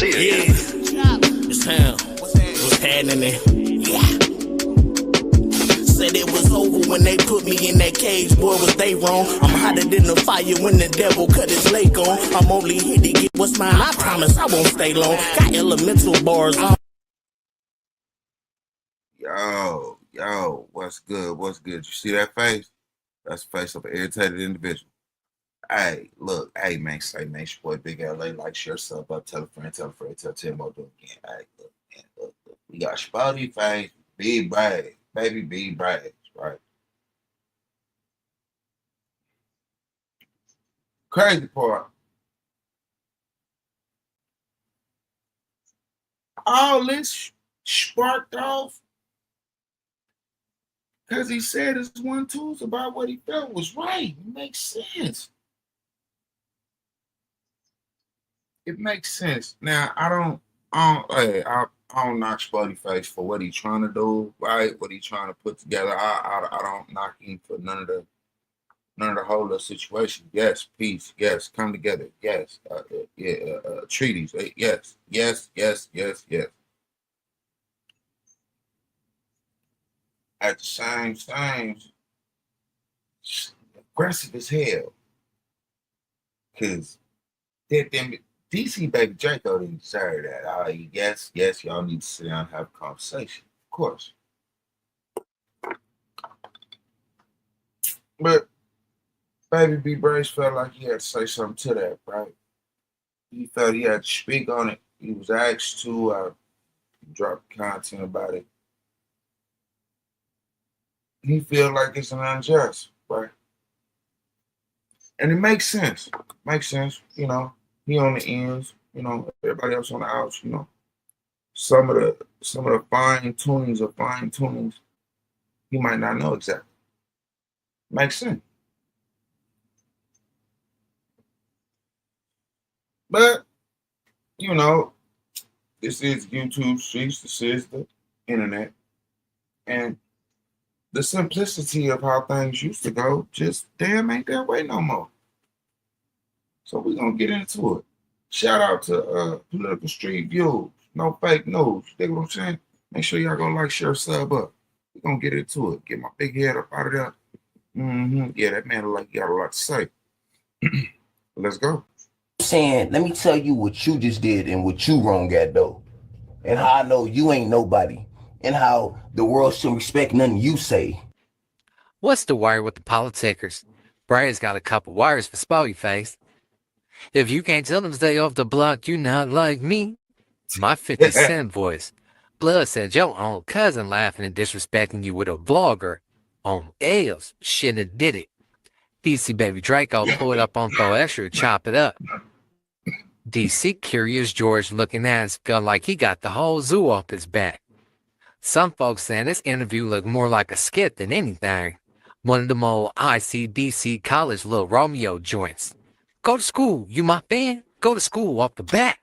see it. Yeah, it's him. What's happening? Yeah. Said it was over when they put me in that cage. Boy, was they wrong? I'm hotter than the fire when the devil cut his lake on. I'm only here to get what's mine. I promise I won't stay long. Got elemental bars on. Yo, what's good? What's good? You see that face? That's the face of an irritated individual. Hey, look, hey, man, say, man, your boy Big LA, like, share, sub up, tell a friend, tell 10 more, do it again. Hey, look, man, look. We got Spoety face, B Braz, baby B Braz, right? Crazy part. All this sparked off because he said his 1-2s about what he felt was right. It makes sense. It makes sense. Now I don't knock Spoety face for what he's trying to do, right? What he's trying to put together. I don't knock him for none of the whole of the situation. Yes, peace. Yes, come together. Yes, treaties. Yes. At the same time, aggressive as hell. Cause them DC baby Draco didn't deserve that. Yes, y'all need to sit down and have a conversation. Of course. But baby B Braz felt like he had to say something to that, right? He felt he had to speak on it. He was asked to drop content about it. He feel like it's an unjust, right? And it makes sense. You know, he on the ends, you know, everybody else on the outs, you know. Some of the fine tunings, he might not know exactly. Makes sense. But, you know, this is YouTube streets, this is the internet. And the simplicity of how things used to go just damn ain't that way no more. So we're going to get into it. Shout out to Political Street Views. No fake news. You dig what I'm saying? Make sure y'all go like, share, sub up. We're going to get into it. Get my big head up out of there. Yeah, that man look like he got a lot to say. Let's go. Saying, let me tell you what you just did and what you wrong at, though. And how I know you ain't nobody. And how the world should respect nothing you say. What's the wire with the politicers? Braz got a couple wires for Spoety face. If you can't tell them stay off the block, you not like me. My 50 Cent voice. Blood said your own cousin laughing and disrespecting you with a vlogger on L's. Shouldn't have did it. DC baby Draco pull it up on Throw Extra to chop it up. DC Curious George looking ass felt like he got the whole zoo off his back. Some folks saying this interview looked more like a skit than anything. One of them old ICDC college little Romeo joints. Go to school, you my fan? Go to school off the bat.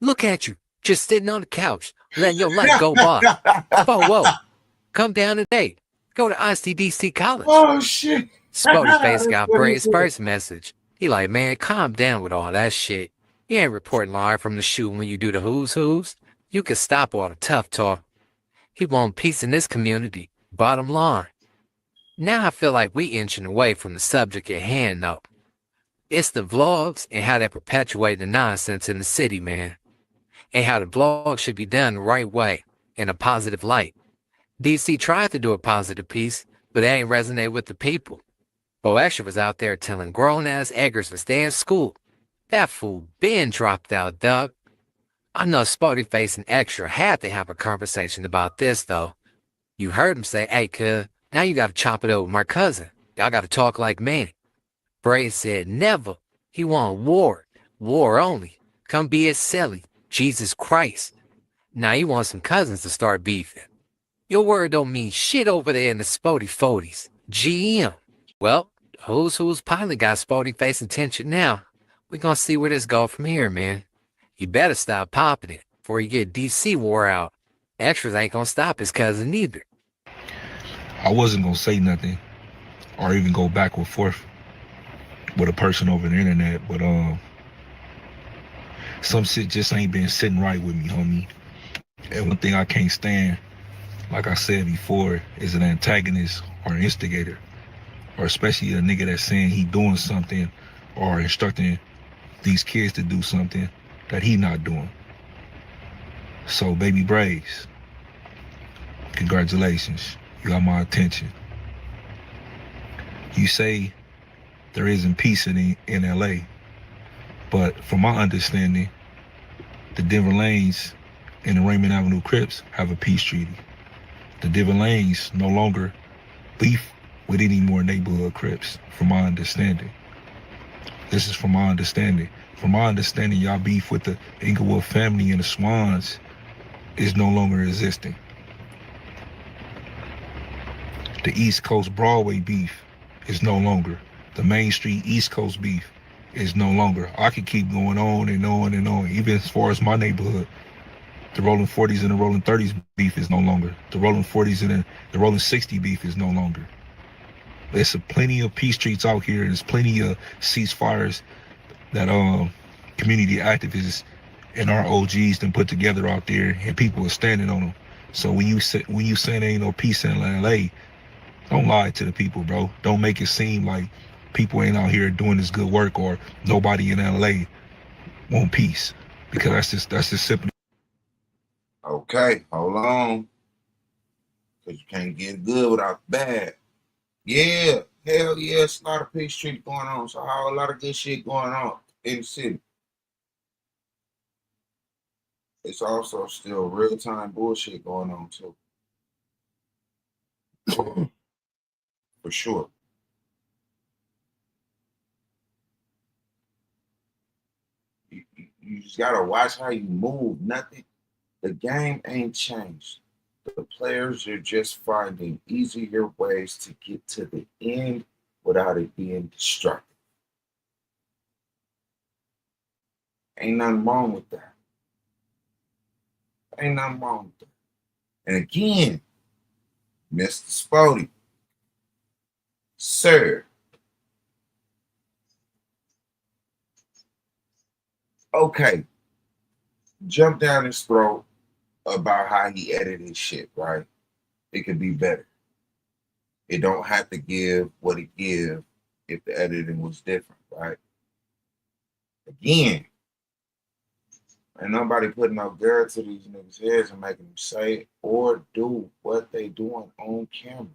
Look at you, just sitting on the couch, letting your life go by. Whoa, come down today. Go to ICDC college. Oh, shit. Spoety face got Braz's first message. He like, man, calm down with all that shit. You ain't reporting live from the shoot when you do the who's. You can stop all the tough talk. He want peace in this community, bottom line. Now I feel like we inching away from the subject at hand, though. It's the vlogs and how they perpetuate the nonsense in the city, man. And how the vlog should be done the right way, in a positive light. DC tried to do a positive piece, but they ain't resonate with the people. Bo Extra was out there telling grown-ass eggers to stay in school. That fool been dropped out, dog. I know Spoety face and Extra had to have a conversation about this, though. You heard him say, hey, cuz, now you gotta chop it over with my cousin. Y'all gotta talk like men. Braz said never. He want war. War only. Come be his celly. Jesus Christ. Now he wants some cousins to start beefing. Your word don't mean shit over there in the Spoety Foties. GM. Well, who's pilot got Spoety face attention now. We gonna see where this go from here, man. You better stop popping it before you get DC wore out. Extras ain't gonna stop his cousin either. I wasn't gonna say nothing or even go back and forth with a person over the internet, but Some shit just ain't been sitting right with me, homie. And one thing I can't stand, like I said before, is an antagonist or an instigator, or especially a nigga that's saying he doing something or instructing these kids to do something that he not doing. So, baby Braz, congratulations. You got my attention. You say there isn't peace in LA, but from my understanding, the Denver Lanes and the Raymond Avenue Crips have a peace treaty. The Denver Lanes no longer beef with any more neighborhood Crips, from my understanding. This is from my understanding. From my understanding, y'all beef with the Inglewood family and the Swans is no longer existing. The East Coast Broadway beef is no longer. The Main Street East Coast beef is no longer. I could keep going on and on and on. Even as far as my neighborhood, the Rolling 40s and the Rolling 30s beef is no longer. The Rolling 40s and the Rolling 60 beef is no longer. There's plenty of peace treats out here. There's plenty of ceasefires that community activists and our OGs then put together out there, and people are standing on them. So when you say there ain't no peace in LA, don't lie to the people, bro. Don't make it seem like people ain't out here doing this good work or nobody in LA want peace, because that's just simply. Okay, hold on. Because you can't get good without the bad. Yeah, hell yeah, it's a lot of peace treaty going on. So a lot of good shit going on in the city. It's also still real-time bullshit going on too. For sure. You just gotta watch how you move. Nothing. The game ain't changed. The players are just finding easier ways to get to the end without it being destructive. Ain't nothing wrong with that. Ain't nothing wrong with that. And again, Mr. Spoety, sir, okay, jump down his throat about how he edited shit, right? It could be better. It don't have to give what it give if the editing was different, right? Again, ain't nobody putting no gun to these niggas' heads and making them say or do what they doing on camera.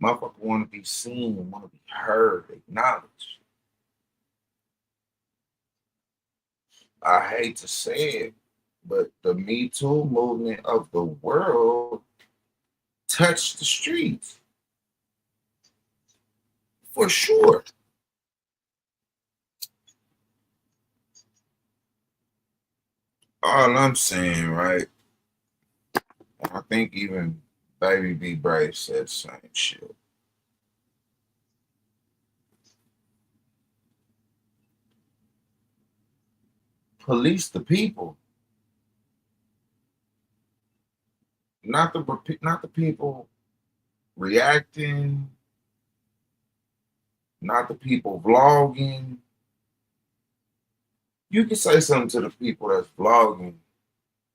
Motherfucker want to be seen and want to be heard, acknowledged. I hate to say it, but the Me Too movement of the world touched the streets. For sure. All I'm saying, right? I think even Baby B. Braz said the same shit. Police the people, not the people reacting, not the people vlogging. You can say something to the people that's vlogging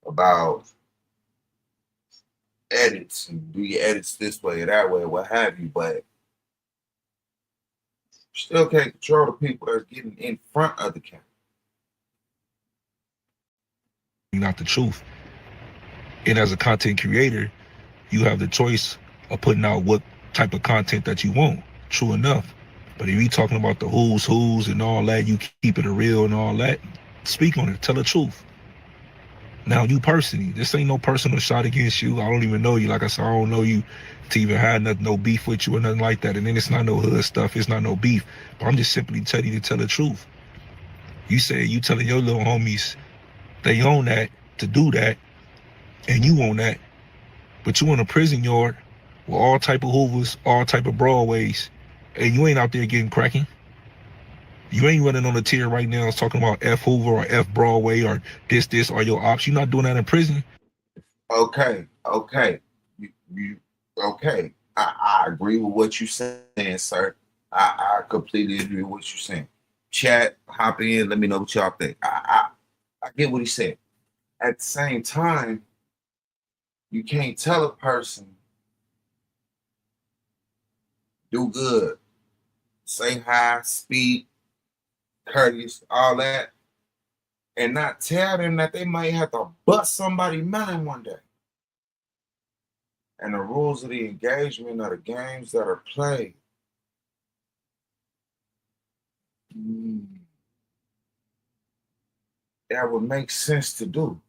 about edits and do your edits this way or that way, or what have you, but you still can't control the people that's getting in front of the camera. Not the truth. And as a content creator, you have the choice of putting out what type of content that you want. True enough. But if you're talking about the who's and all that, you keep it real and all that, speak on it, tell the truth. Now, you personally, this ain't no personal shot against you. I don't even know you. Like I said, I don't know you to even have nothing, no beef with you or nothing like that. And then it's not no hood stuff. It's not no beef. But I'm just simply telling you to tell the truth. You say you telling your little homies they own that to do that, and you own that, but you in a prison yard with all type of Hoovers, all type of Broadways, and you ain't out there getting cracking. You ain't running on the tier right now talking about F Hoover or F Broadway or this, or your ops. You're not doing that in prison. Okay. You okay. I agree with what you're saying, sir. I completely agree with what you're saying. chat, hop in, let me know what y'all think. I get what he said. At the same time, you can't tell a person do good, say hi, speak, courteous, all that, and not tell them that they might have to bust somebody's mind one day. And the rules of the engagement of the games that are played. That would make sense to do.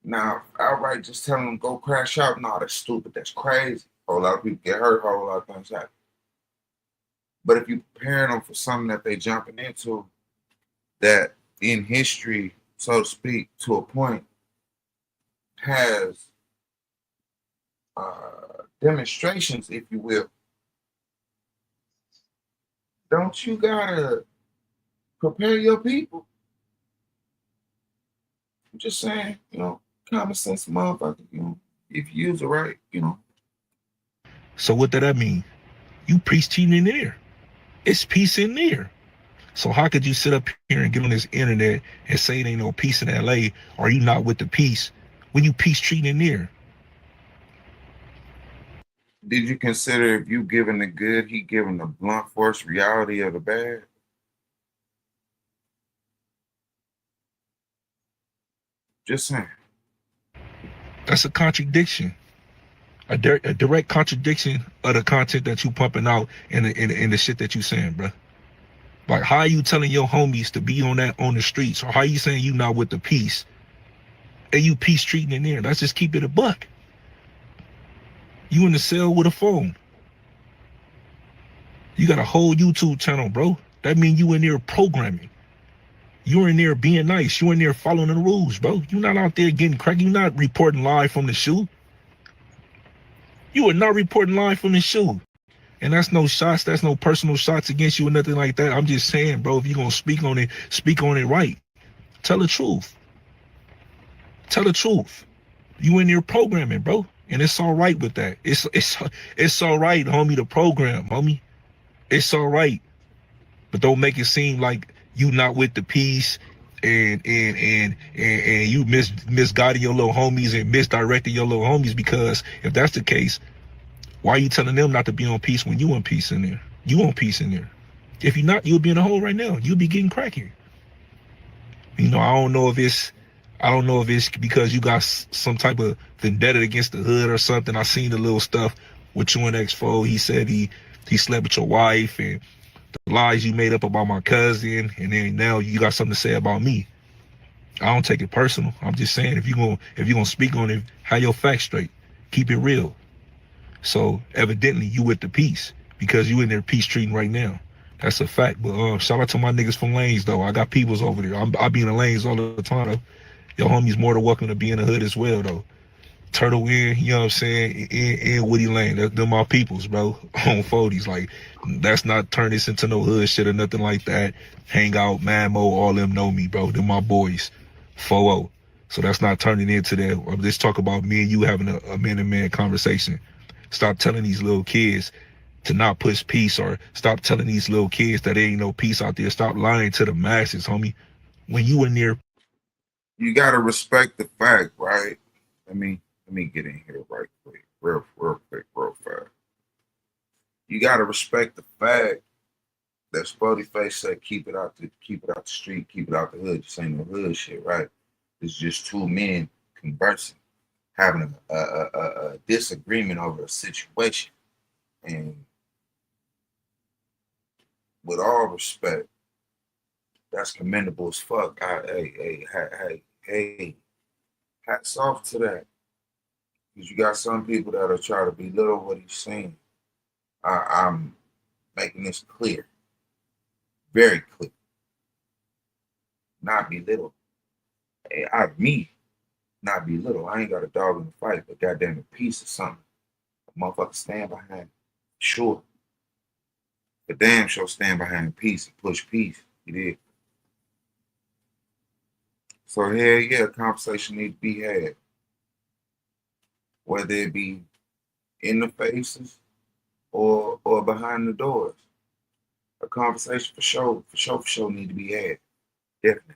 Now, outright just telling them go crash out, no, that's stupid, that's crazy. A whole lot of people get hurt, a whole lot of things happen. But if you're preparing them for something that they're jumping into, that in history, so to speak, to a point, has demonstrations, if you will, don't you gotta prepare your people? I'm just saying, common sense motherfucker, if you use it right, So what does that mean? You preach cheating in there. It's peace in there. So how could you sit up here and get on this internet and say it ain't no peace in LA, or you not with the peace when you peace treating in there? Did you consider if you giving the good, he giving the blunt force reality of the bad? Just saying. That's a contradiction. A direct contradiction of the content that you pumping out and the shit that you saying, bro. Like, how are you telling your homies to be on the streets, or how are you saying you not with the peace and you peace treating in there? Let's just keep it a buck. You in the cell with a phone. You got a whole YouTube channel, bro. That means you in there programming. You're in there being nice. You're in there following the rules, bro. You're not out there getting cracked. You're not reporting live from the shoe. You are not reporting live from the shoe. And that's no shots. That's no personal shots against you or nothing like that. I'm just saying, bro, if you're going to speak on it right. Tell the truth. Tell the truth. You in there programming, bro. And it's all right with that. It's all right, homie, to program, homie. It's all right. But don't make it seem like you not with the peace and you misguiding your little homies and misdirecting your little homies, because if that's the case, why are you telling them not to be on peace when you on peace in there? You on peace in there. If you're not, you'll be in a hole right now. You'll be getting cracking. I don't know if it's because you got some type of vendetta against the hood or something. I seen the little stuff with you and X4. He said he slept with your wife and the lies you made up about my cousin, and then now you got something to say about me. I don't take it personal. I'm just saying, if you're gonna speak on it, have your facts straight. Keep it real. So evidently you with the peace because you in there peace treating right now. That's a fact. But shout out to my niggas from Lanes though. I got peoples over there. I be in the Lanes all the time though. Your homies more than welcome to be in the hood as well though. Turtle in, you know what I'm saying, in Woody Lane. They're my peoples, bro. On 40s. Like, that's not turn this into no hood shit or nothing like that. Hang out, Mammo, all them know me, bro. They're my boys. 4-0. So that's not turning into that. Let's talk about me and you having a man-to-man conversation. Stop telling these little kids to not push peace, or stop telling these little kids that there ain't no peace out there. Stop lying to the masses, homie. When you in there. You got to respect the fact, right? Let me get in here right quick, real quick, real fast. You got to respect the fact that Spoety Face said keep it out the street, keep it out the hood. This ain't no hood shit, right? It's just two men conversing, having a disagreement over a situation. And with all respect, that's commendable as fuck. Hey, hats off to that. Because you got some people that are trying to belittle what he's saying. I'm making this clear. Very clear. Not belittle. Me, not belittle. I ain't got a dog in the fight, but goddamn a piece of something. A motherfucker stand behind. Sure. But damn sure stand behind peace and push peace. You did. So hell yeah, conversation needs to be had. Whether it be in the faces or behind the doors. a conversation for sure need to be had. Definitely.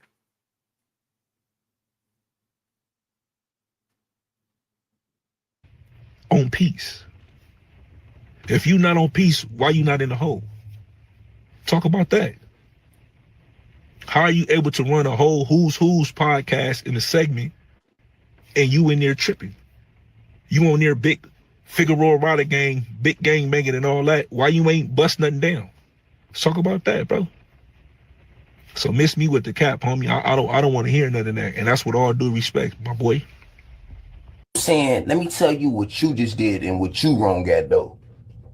On peace. If you not on peace, why you not in the hole? Talk about that. How are you able to run a whole Who's podcast in a segment and you in there tripping? You on there big Figueroa Rider gang, big gang banging and all that. Why you ain't bust nothing down? Let's talk about that, bro. So miss me with the cap, homie. I don't want to hear none of that. And that's with all due respect, my boy. Saying, let me tell you what you just did and what you wrong at though.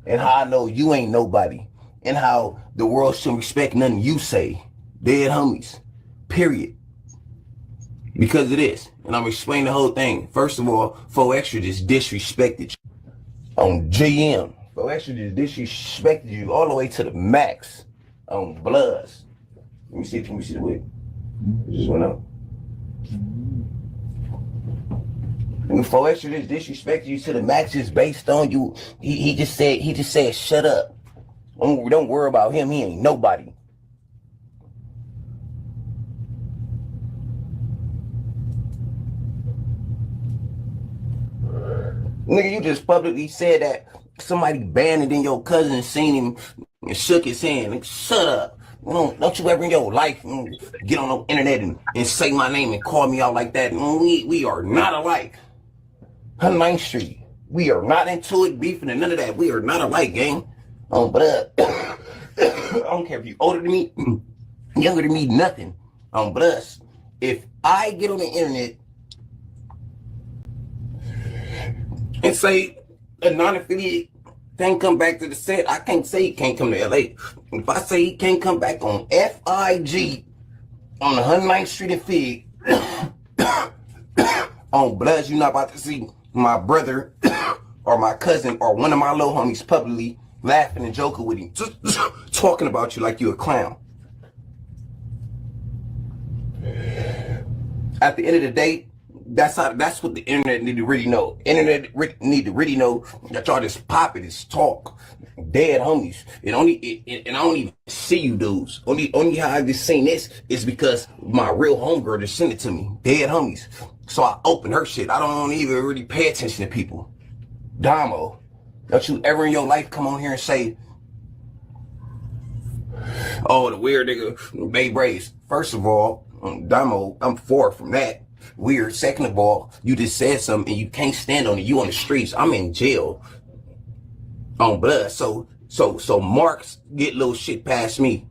And how I know you ain't nobody. And how the world should respect nothing you say. Dead homies. Period. Because of this. And I'm gonna explain the whole thing. First of all, 4Extra just disrespected you. On GM. 4Extra just disrespected you all the way to the max. On Braz. Let me see the wig. It just went up. When 4Extra just disrespected you to the max just based on you, he just said shut up. Don't worry about him, he ain't nobody. Nigga, you just publicly said that somebody banned it and your cousin seen him and shook his hand. Like, shut up. Don't you ever in your life get on the internet and say my name and call me out like that. We are not alike. 109th Street. We are not into it, beefing and none of that. We are not alike, gang. But I don't care if you're older than me, younger than me, nothing. But if I get on the internet and say a non-affiliate can't come back to the set, I can't say he can't come to LA. If I say he can't come back on FIG on the 109th Street in Fig, on Braz, you're not about to see my brother or my cousin or one of my little homies publicly laughing and joking with him, just talking about you like you a clown. At the end of the day, that's what the internet need to really know. Internet need to really know that y'all just popping this talk. Dead homies. And I don't even see you dudes. Only how I just seen this is because my real homegirl just sent it to me. Dead homies. So I open her shit. I don't even really pay attention to people. Damo, don't you ever in your life come on here and say, oh, the weird nigga, Bay Braz. First of all, Damo, I'm far from that. Weird. Second of all, you just said something and you can't stand on it. You on the streets. I'm in jail. On blood. So marks get little shit past me.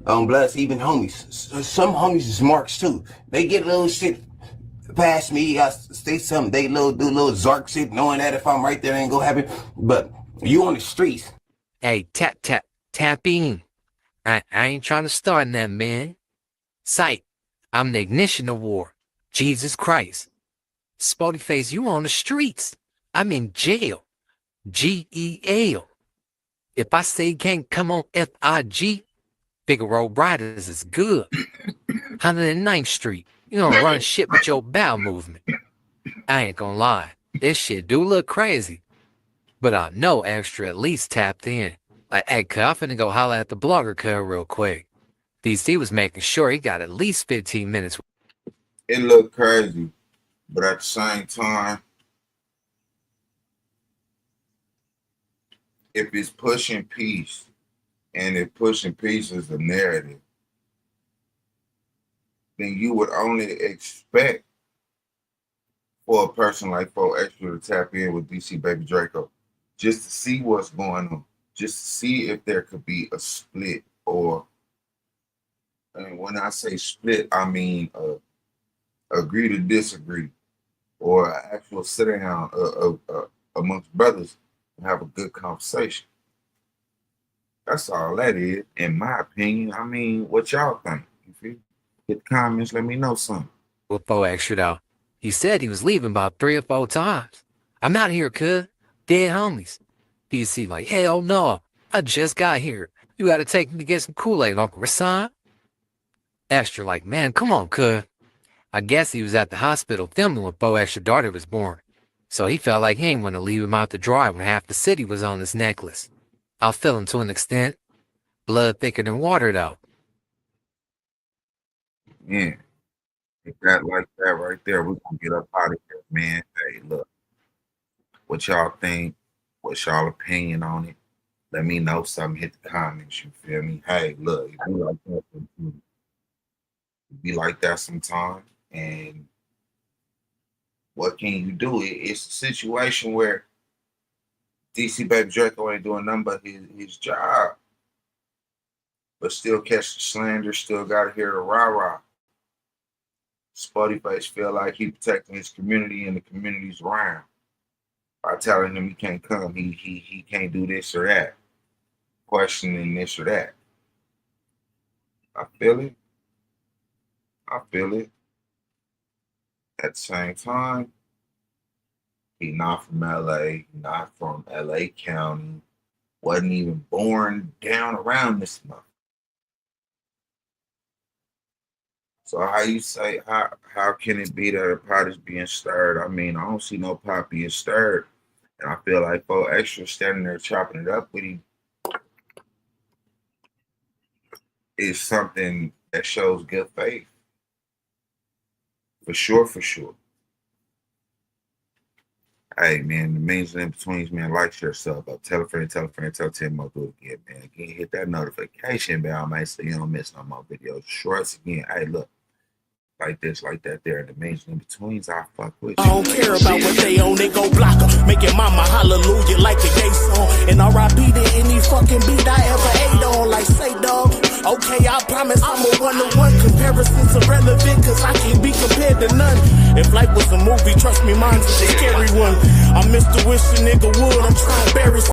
On blood, even homies. Some homies is marks too. They get little shit past me. I say something, they do little Zark shit, knowing that if I'm right there, it ain't gonna happen. But you on the streets. Hey, tap in. I ain't trying to start nothing, man. Sight, I'm the ignition of war. Jesus Christ. Spoety face, you on the streets. I'm in jail. GEL. If I say you can't come on FIG, Figueroa Riders is good. 109th Street. You don't run shit with your bowel movement. I ain't gonna lie. This shit do look crazy. But I know Extra at least tapped in. Like, hey, cuz, I'm finna go holler at the blogger cuz real quick. DC was making sure he got at least 15 minutes. It looked crazy, but at the same time, if it's pushing peace, and if pushing peace is the narrative, then you would only expect for a person like 4Extra to tap in with DC Baby Draco, just to see what's going on, just to see if there could be a split, or, and when I say split, I mean agree to disagree, or an actual sit down amongst brothers and have a good conversation. That's all that is, in my opinion. I mean, what y'all think? You feel? Hit the comments, let me know something. With 4Extra though. He said he was leaving about 3 or 4 times. I'm out here, cuz. Dead homies. DC like, hell no. I just got here. You gotta take me to get some Kool-Aid, Uncle Rasan. Extra like, man, come on, cuz. I guess he was at the hospital filming when 4Extra daughter was born. So he felt like he ain't want to leave him out to dry when half the city was on his necklace. I'll feel him to an extent. Blood thicker than water, though. Yeah. If that like that right there, we gonna get up out of here, man. Hey, look, what y'all think? What's y'all opinion on it? Let me know something. Hit the comments. You feel me? Hey, look, it be like that sometimes. And what can you do? It's a situation where DC Baby Draco ain't doing nothing but his job, but still catch the slander. Still got to hear the rah rah. Spoety Face feel like he protecting his community and the communities around by telling him he can't come, he can't do this or that, questioning this or that. I feel it. I feel it. At the same time, he not from LA, not from LA County, wasn't even born down around this month. So how you say, how can it be that a pot is being stirred? I mean, I don't see no pot being stirred. And I feel like 4 Extra standing there chopping it up with him is something that shows good faith. For sure, for sure. Hey, man, the means and in-betweens, man, like, share, sub up. Tell a friend, tell 10 more, do it again, man. Again, hit that notification bell, man, so you don't miss no more videos. Shorts again. Hey, look. Like this, like that, there, and the mains in betweens, I fuck with you. I don't care about what they own, they go block 'em. Making mama hallelujah like a gay song. And R.I.P. to any fucking beat I ever ate on. Like, say, dog, okay, I promise I'm a one-to-one. Comparisons irrelevant, cause I can't be compared to none. If life was a movie, trust me, mine's a scary one. I'm Mr. Wish a nigga would, I'm trying to bury